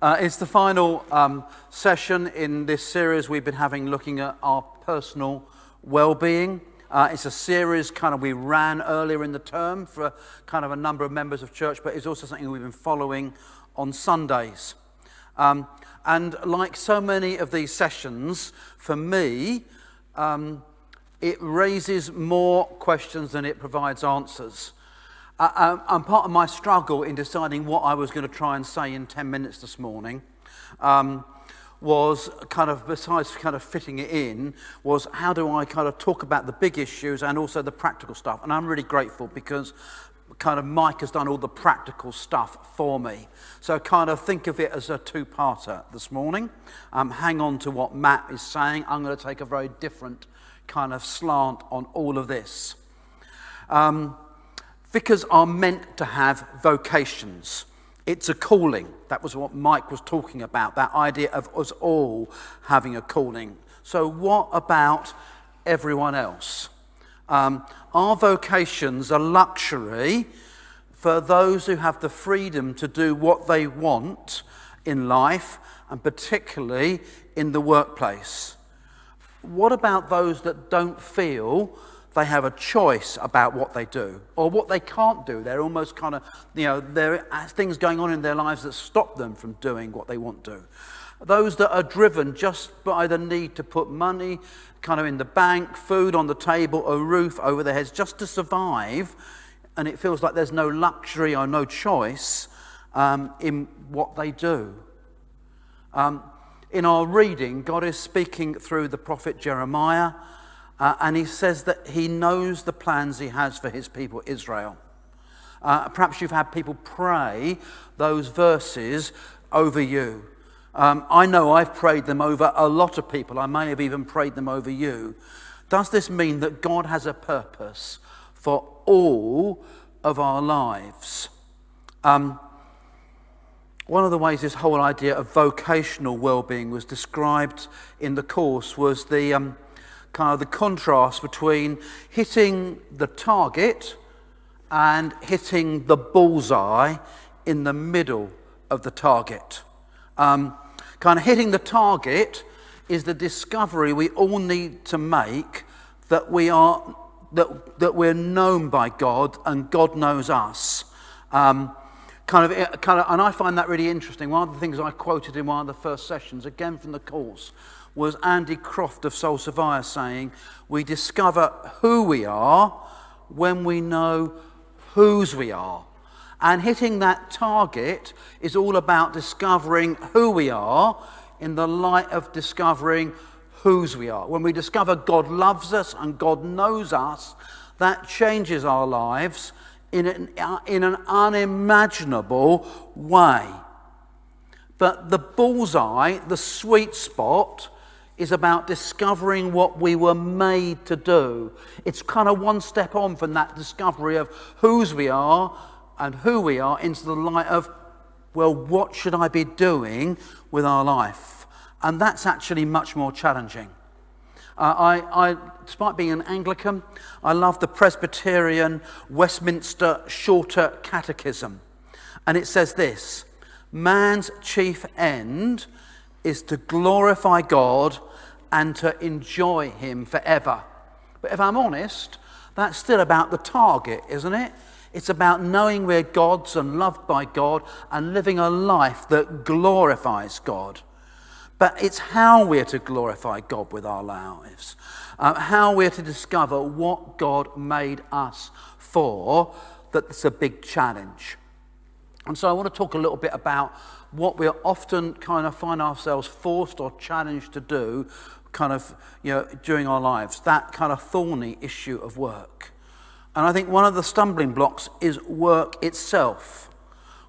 It's the final session in this series we've been having looking at our personal well-being. It's a series we ran earlier in the term for a number of members of church, but it's also something we've been following on Sundays. And like so many of these sessions, for me, it raises more questions than it provides answers. And part of my struggle in deciding what I was going to try and say in 10 minutes this morning was besides fitting it in, was how do I talk about the big issues and also the practical stuff. And I'm really grateful because Mike has done all the practical stuff for me. So think of it as a two-parter this morning. Hang on to what Matt is saying. I'm going to take a very different slant on all of this. Vicars are meant to have vocations. It's a calling. That was what Mike was talking about, that idea of us all having a calling. So what about everyone else? Our vocations are luxury for those who have the freedom to do what they want in life, and particularly in the workplace. What about those that don't feel they have a choice about what they do or what they can't do? They're almost there are things going on in their lives that stop them from doing what they want to do. Those that are driven just by the need to put money in the bank, food on the table, a roof over their heads just to survive, and it feels like there's no luxury or no choice in what they do. In our reading, God is speaking through the prophet Jeremiah, and he says that he knows the plans he has for his people Israel. Perhaps you've had people pray those verses over you. I know I've prayed them over a lot of people. I may have even prayed them over you. Does this mean that God has a purpose for all of our lives? One of the ways this whole idea of vocational well-being was described in the course was the the contrast between hitting the target and hitting the bullseye in the middle of the target. Hitting the target is the discovery we all need to make that we're known by God and God knows us. And I find that really interesting. One of the things I quoted in one of the first sessions, again from the course, was Andy Croft of Soul Surveyor saying, we discover who we are when we know whose we are. And hitting that target is all about discovering who we are in the light of discovering whose we are. When we discover God loves us and God knows us, that changes our lives in an unimaginable way. But the bullseye, the sweet spot, is about discovering what we were made to do. It's one step on from that discovery of whose we are and who we are into the light of, well, what should I be doing with our life? And that's actually much more challenging. I, despite being an Anglican, I love the Presbyterian Westminster Shorter Catechism. And it says this: man's chief end is to glorify God and to enjoy him forever. But if I'm honest, that's still about the target, isn't it? It's about knowing we're God's and loved by God and living a life that glorifies God. But it's how we're to glorify God with our lives, how we're to discover what God made us for, that's a big challenge. And so I want to talk a little bit about what we're often find ourselves forced or challenged to do during our lives, that thorny issue of work. And I think one of the stumbling blocks is work itself.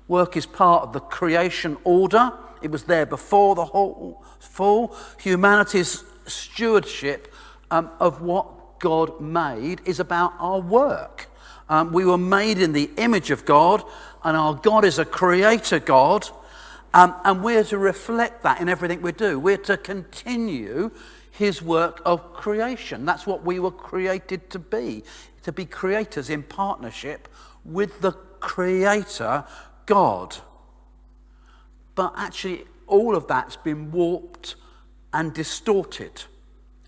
Work is part of the creation order. It was there before the whole fall. Humanity's stewardship of what God made is about our work. We were made in the image of God, and our God is a creator God, and we're to reflect that in everything we do. We're to continue his work of creation. That's what we were created to be creators in partnership with the creator God. But actually, all of that's been warped and distorted.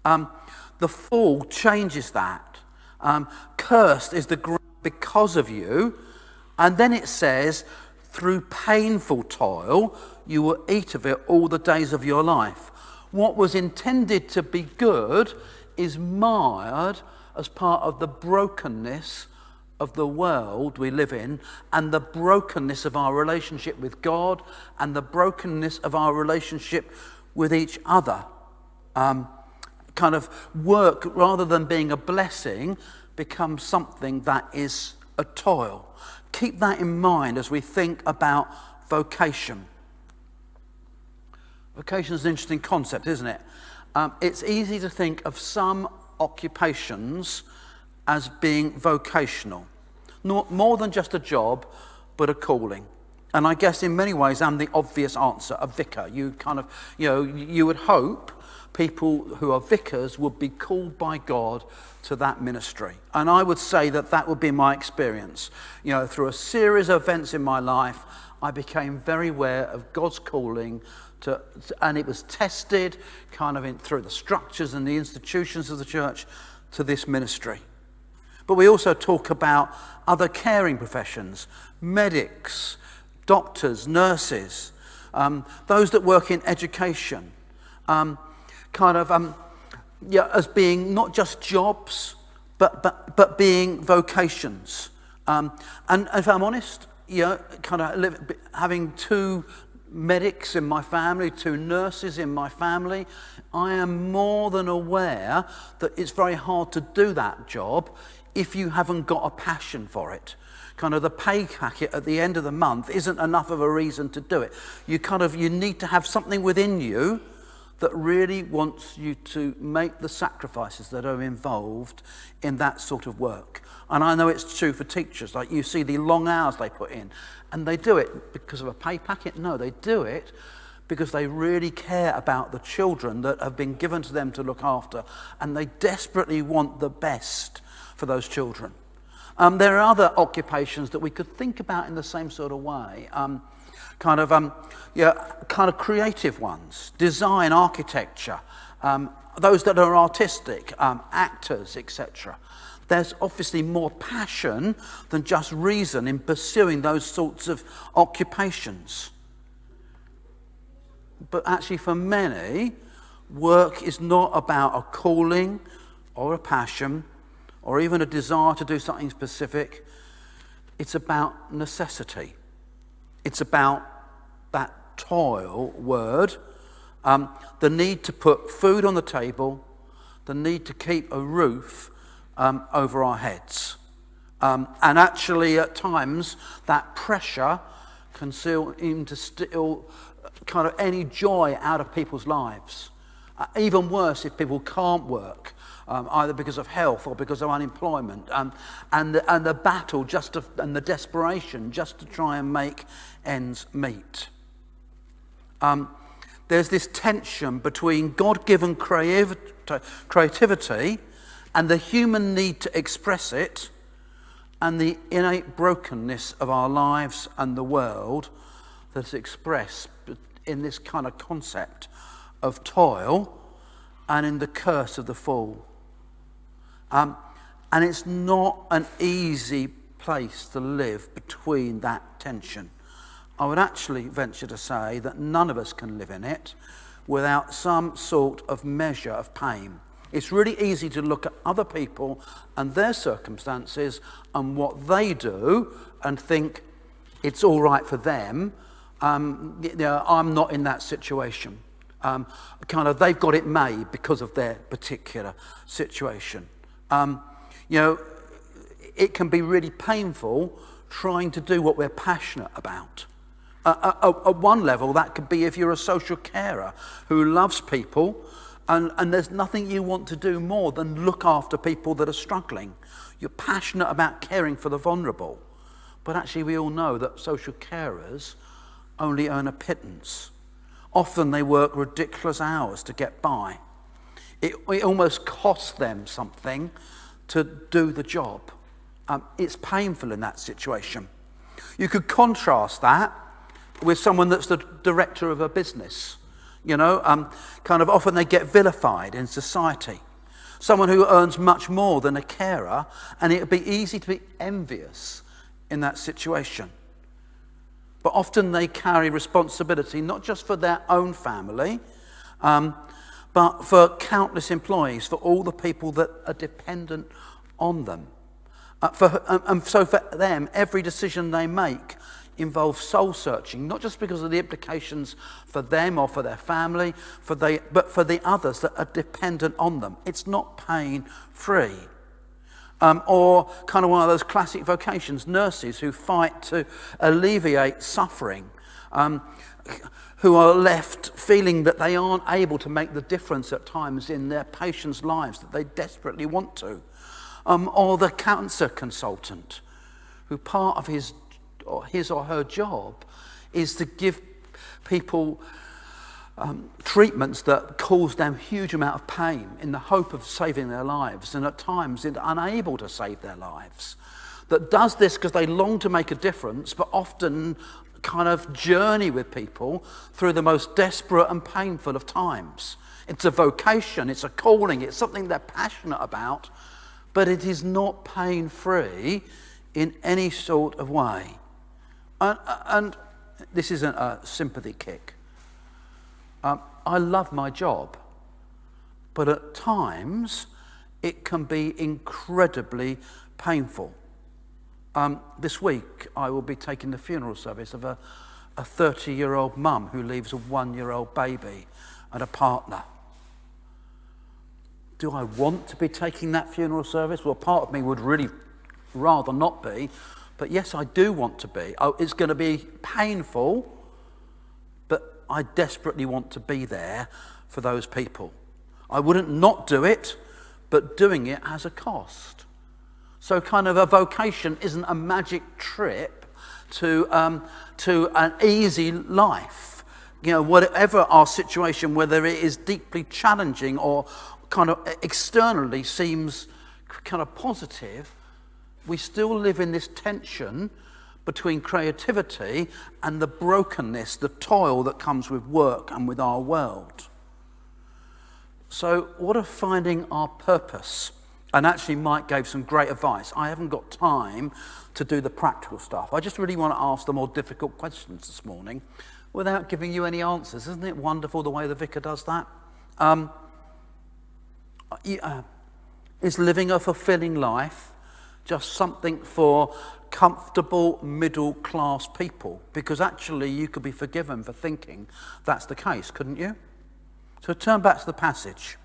The fall changes that. Cursed is the ground because of you. And then it says, through painful toil, you will eat of it all the days of your life. What was intended to be good is marred as part of the brokenness of the world we live in, and the brokenness of our relationship with God, and the brokenness of our relationship with each other. Kind of work, rather than being a blessing, becomes something that is a toil. Keep that in mind as we think about vocation. Vocation is an interesting concept, isn't it? It's easy to think of some occupations as being vocational. Not more than just a job, but a calling. And I guess in many ways I'm the obvious answer, a vicar. You would hope people who are vicars would be called by God to that ministry. And I would say that would be my experience. Through a series of events in my life, I became very aware of God's calling and it was tested through the structures and the institutions of the church to this ministry. But we also talk about other caring professions, medics, doctors, nurses, those that work in education, as being not just jobs, but being vocations. And if I'm honest, having two medics in my family, two nurses in my family, I am more than aware that it's very hard to do that job if you haven't got a passion for it. The pay packet at the end of the month isn't enough of a reason to do it. You need to have something within you that really wants you to make the sacrifices that are involved in that sort of work. And I know it's true for teachers. Like, you see the long hours they put in, and they do it because of a pay packet? No, they do it because they really care about the children that have been given to them to look after, and they desperately want the best for those children. There are other occupations that we could think about in the same sort of way. Creative ones, design, architecture, those that are artistic, actors, etc. There's obviously more passion than just reason in pursuing those sorts of occupations. But actually, for many, work is not about a calling or a passion or even a desire to do something specific. It's about necessity. It's about that toil word, the need to put food on the table, the need to keep a roof over our heads. And actually, at times, that pressure can seem to steal any joy out of people's lives. Even worse if people can't work, either because of health or because of unemployment, and the battle and the desperation just to try and make ends meet. There's this tension between God-given creativity and the human need to express it, and the innate brokenness of our lives and the world that's expressed in this kind of concept of toil and in the curse of the fall. And it's not an easy place to live between that tension. I would actually venture to say that none of us can live in it without some sort of measure of pain. It's really easy to look at other people and their circumstances and what they do and think it's all right for them. I'm not in that situation. They've got it made because of their particular situation. It can be really painful trying to do what we're passionate about. At one level, that could be if you're a social carer who loves people, and there's nothing you want to do more than look after people that are struggling. You're passionate about caring for the vulnerable. But actually, we all know that social carers only earn a pittance. Often they work ridiculous hours to get by. It almost costs them something to do the job. It's painful in that situation. You could contrast that with someone that's the director of a business. Kind of often they get vilified in society. Someone who earns much more than a carer, and it would be easy to be envious in that situation. But often they carry responsibility not just for their own family, but for countless employees, for all the people that are dependent on them. So for them, every decision they make involves soul searching, not just because of the implications for them or for their family, but for the others that are dependent on them. It's not pain-free. Or kind of one of those classic vocations, nurses who fight to alleviate suffering, who are left feeling that they aren't able to make the difference at times in their patients' lives that they desperately want to. Or the cancer consultant, who part of his or her job is to give people treatments that cause them huge amount of pain in the hope of saving their lives, and at times unable to save their lives. That does this because they long to make a difference, but often kind of journey with people through the most desperate and painful of times. It's a vocation, it's a calling, it's something they're passionate about, but it is not pain-free in any sort of way. And this isn't a sympathy kick. I love my job, but at times it can be incredibly painful. This week I will be taking the funeral service of a 30-year-old mum who leaves a 1-year-old baby and a partner. Do I want to be taking that funeral service? Well, part of me would really rather not be, but yes, I do want to be. It's going to be painful, but I desperately want to be there for those people. I wouldn't not do it, but doing it has a cost. So kind of a vocation isn't a magic trip to an easy life. Whatever our situation, whether it is deeply challenging or kind of externally seems kind of positive, we still live in this tension between creativity and the brokenness, the toil that comes with work and with our world. So what of finding our purpose? And actually Mike gave some great advice. I haven't got time to do the practical stuff. I just really want to ask the more difficult questions this morning without giving you any answers. Isn't it wonderful the way the vicar does that? Is living a fulfilling life just something for comfortable middle-class people? Because actually you could be forgiven for thinking that's the case, couldn't you? So turn back to the passage.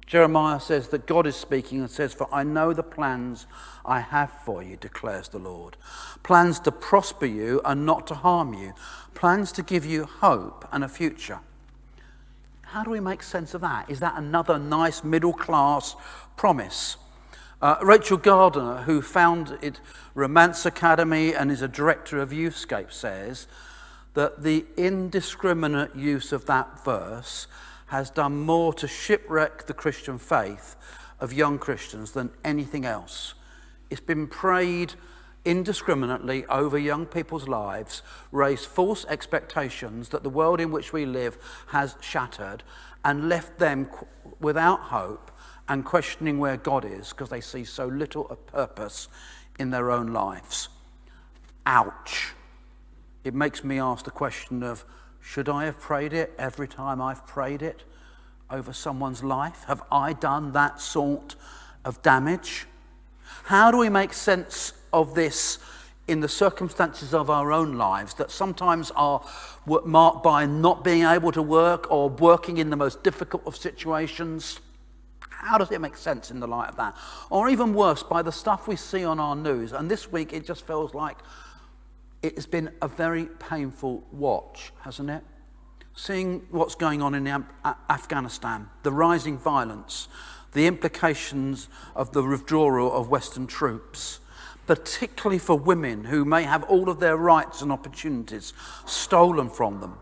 Jeremiah says that God is speaking and says, "For I know the plans I have for you, declares the Lord. Plans to prosper you and not to harm you. Plans to give you hope and a future." How do we make sense of that? Is that another nice middle-class promise? Rachel Gardner, who founded Romance Academy and is a director of Youthscape, says that the indiscriminate use of that verse has done more to shipwreck the Christian faith of young Christians than anything else. It's been prayed indiscriminately over young people's lives, raised false expectations that the world in which we live has shattered, and left them without hope and questioning where God is because they see so little of purpose in their own lives. Ouch. It makes me ask the question of, should I have prayed it every time I've prayed it over someone's life? Have I done that sort of damage? How do we make sense of this in the circumstances of our own lives that sometimes are marked by not being able to work or working in the most difficult of situations? How does it make sense in the light of that? Or even worse, by the stuff we see on our news. And this week it just feels like it has been a very painful watch, hasn't it? Seeing what's going on in Afghanistan, the rising violence, the implications of the withdrawal of Western troops, particularly for women who may have all of their rights and opportunities stolen from them.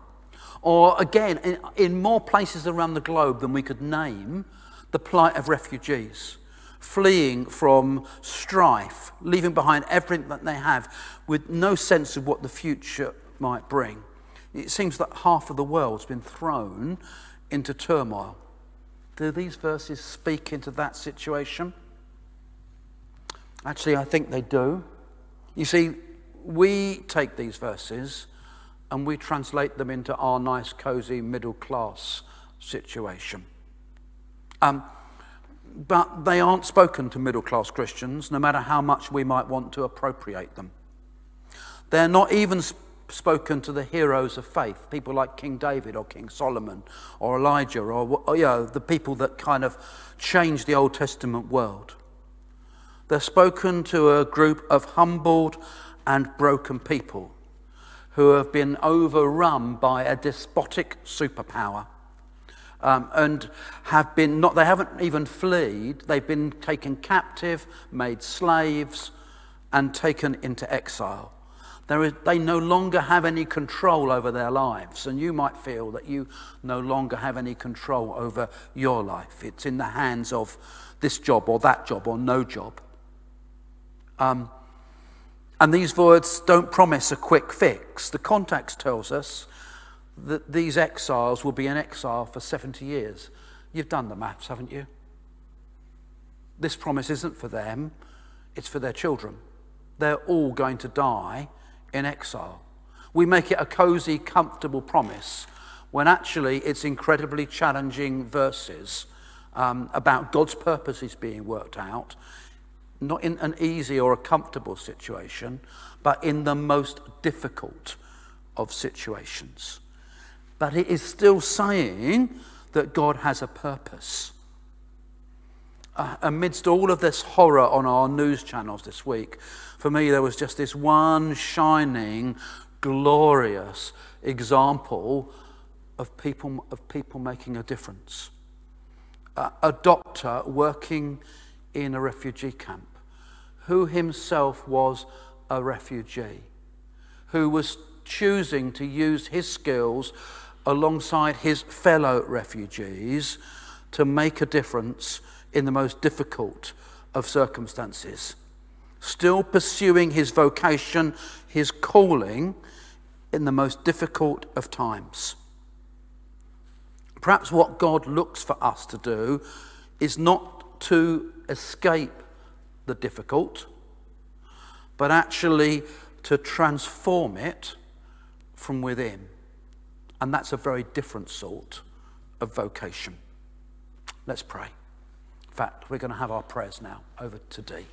Or again, in more places around the globe than we could name, the plight of refugees, fleeing from strife, leaving behind everything that they have with no sense of what the future might bring. It seems that half of the world's been thrown into turmoil. Do these verses speak into that situation? Actually, I think they do. You see, we take these verses and we translate them into our nice, cosy, middle-class situation. But they aren't spoken to middle-class Christians, no matter how much we might want to appropriate them. They're not even spoken to the heroes of faith, people like King David or King Solomon or Elijah or the people that kind of changed the Old Testament world. They're spoken to a group of humbled and broken people who have been overrun by a despotic superpower. And they haven't even fled, they've been taken captive, made slaves, and taken into exile. They no longer have any control over their lives, and you might feel that you no longer have any control over your life. It's in the hands of this job or that job or no job. And these words don't promise a quick fix. The context tells us that these exiles will be in exile for 70 years. You've done the maths, haven't you? This promise isn't for them, it's for their children. They're all going to die in exile. We make it a cozy, comfortable promise when actually it's incredibly challenging verses about God's purposes being worked out, not in an easy or a comfortable situation, but in the most difficult of situations. But it is still saying that God has a purpose. Amidst all of this horror on our news channels this week, for me there was just this one shining, glorious example of people making a difference. A doctor working in a refugee camp, who himself was a refugee, who was choosing to use his skills alongside his fellow refugees to make a difference in the most difficult of circumstances, still pursuing his vocation, his calling in the most difficult of times. Perhaps what God looks for us to do is not to escape the difficult, but actually to transform it from within. And that's a very different sort of vocation. Let's pray. In fact, we're going to have our prayers now. Over to Dee.